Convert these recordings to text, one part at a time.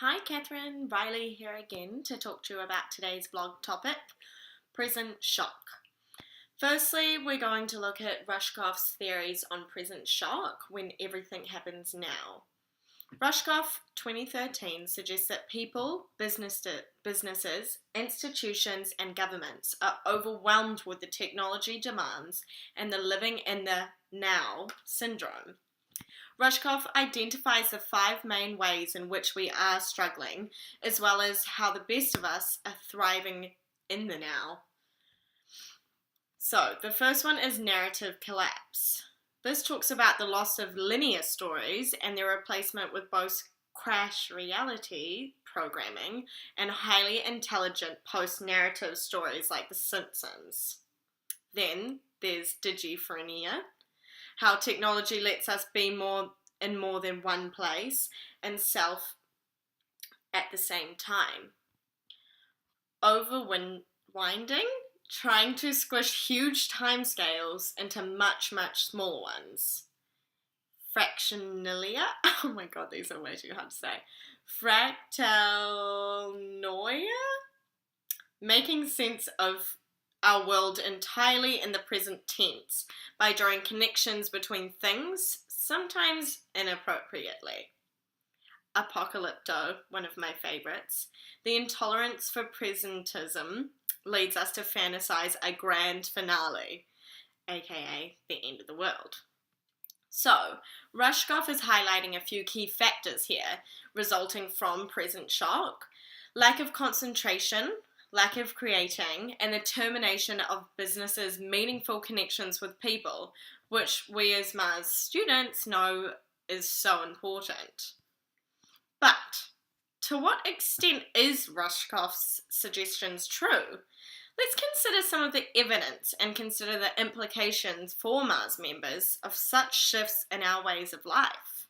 Hi Catherine, Riley here again to talk to you about today's blog topic, present shock. Firstly, we're going to look at Rushkoff's theories on present shock when everything happens now. Rushkoff, 2013, suggests that people, businesses, institutions, and governments are overwhelmed with the technology demands and the living in the now syndrome. Rushkoff identifies the 5 main ways in which we are struggling, as well as how the best of us are thriving in the now. So, the first one is narrative collapse. This talks about the loss of linear stories and their replacement with both crash reality programming and highly intelligent post-narrative stories like The Simpsons. Then there's digiphrenia, how technology lets us be in more than one place and self at the same time. Overwinding, trying to squish huge timescales into much, much smaller ones. Fractionalia, oh my god, these are way too hard to say. Fractanoia, making sense of our world entirely in the present tense by drawing connections between things, sometimes inappropriately. Apocalypto, one of my favourites. The intolerance for presentism leads us to fantasize a grand finale, aka the end of the world. So, Rushkoff is highlighting a few key factors here resulting from present shock: lack of concentration, lack of creating, and the termination of businesses' meaningful connections with people, which we as Mars students know is so important. But to what extent is Rushkoff's suggestions true? Let's consider some of the evidence and consider the implications for Mars members of such shifts in our ways of life.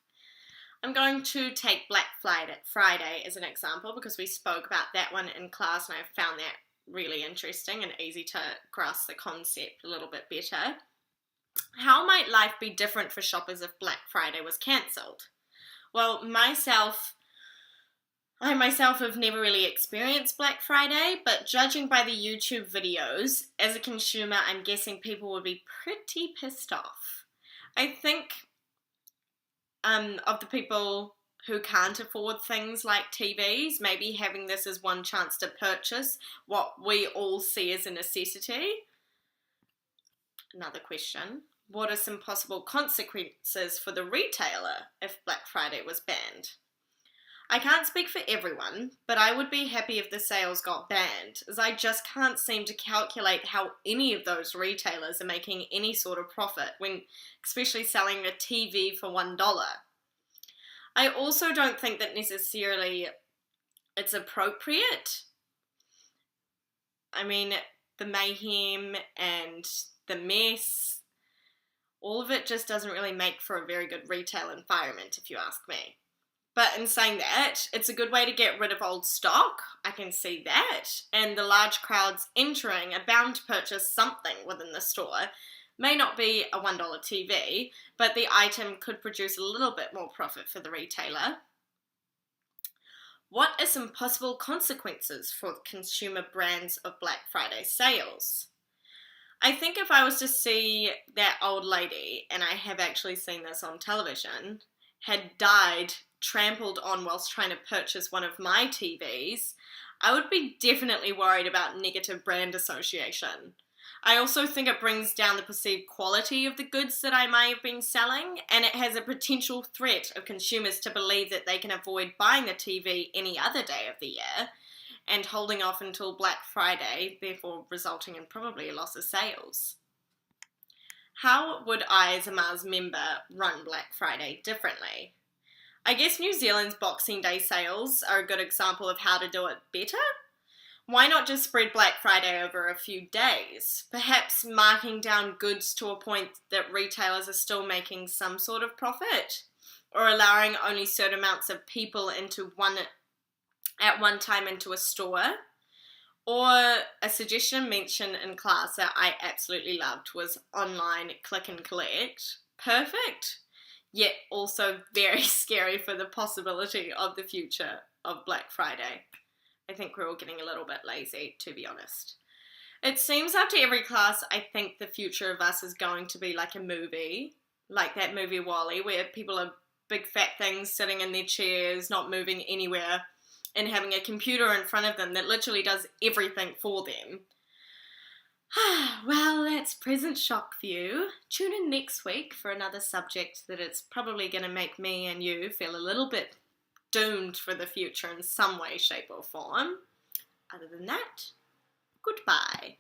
I'm going to take Black Friday as an example because we spoke about that one in class and I found that really interesting and easy to grasp the concept a little bit better. How might life be different for shoppers if Black Friday was cancelled? Well, I myself have never really experienced Black Friday, but judging by the YouTube videos, as a consumer, I'm guessing people would be pretty pissed off. I think of the people who can't afford things like TVs, maybe having this as one chance to purchase what we all see as a necessity. Another question: what are some possible consequences for the retailer if Black Friday was banned? I can't speak for everyone, but I would be happy if the sales got banned, as I just can't seem to calculate how any of those retailers are making any sort of profit when especially selling a TV for $1. I also don't think that necessarily it's appropriate. I mean, the mayhem and the mess, all of it just doesn't really make for a very good retail environment, if you ask me. But in saying that, it's a good way to get rid of old stock, I can see that, and the large crowds entering are bound to purchase something within the store. May not be a $1 TV, but the item could produce a little bit more profit for the retailer. What are some possible consequences for consumer brands of Black Friday sales? I think if I was to see that old lady, and I have actually seen this on television, had died trampled on whilst trying to purchase one of my TVs, I would be definitely worried about negative brand association. I also think it brings down the perceived quality of the goods that I may have been selling, and it has a potential threat of consumers to believe that they can avoid buying the TV any other day of the year and holding off until Black Friday, therefore resulting in probably a loss of sales. How would I, as a Mars member, run Black Friday differently? I guess New Zealand's Boxing Day sales are a good example of how to do it better. Why not just spread Black Friday over a few days? Perhaps marking down goods to a point that retailers are still making some sort of profit, or allowing only certain amounts of people at one time into a store. Or a suggestion mentioned in class that I absolutely loved was online click and collect. Perfect. yet also very scary for the possibility of the future of Black Friday. I think we're all getting a little bit lazy, to be honest. It seems after every class, I think the future of us is going to be like a movie, like that movie WALL-E, where people are big fat things sitting in their chairs, not moving anywhere, and having a computer in front of them that literally does everything for them. Well, that's present shock for you. Tune in next week for another subject that is probably going to make me and you feel a little bit doomed for the future in some way, shape, or form. Other than that, goodbye.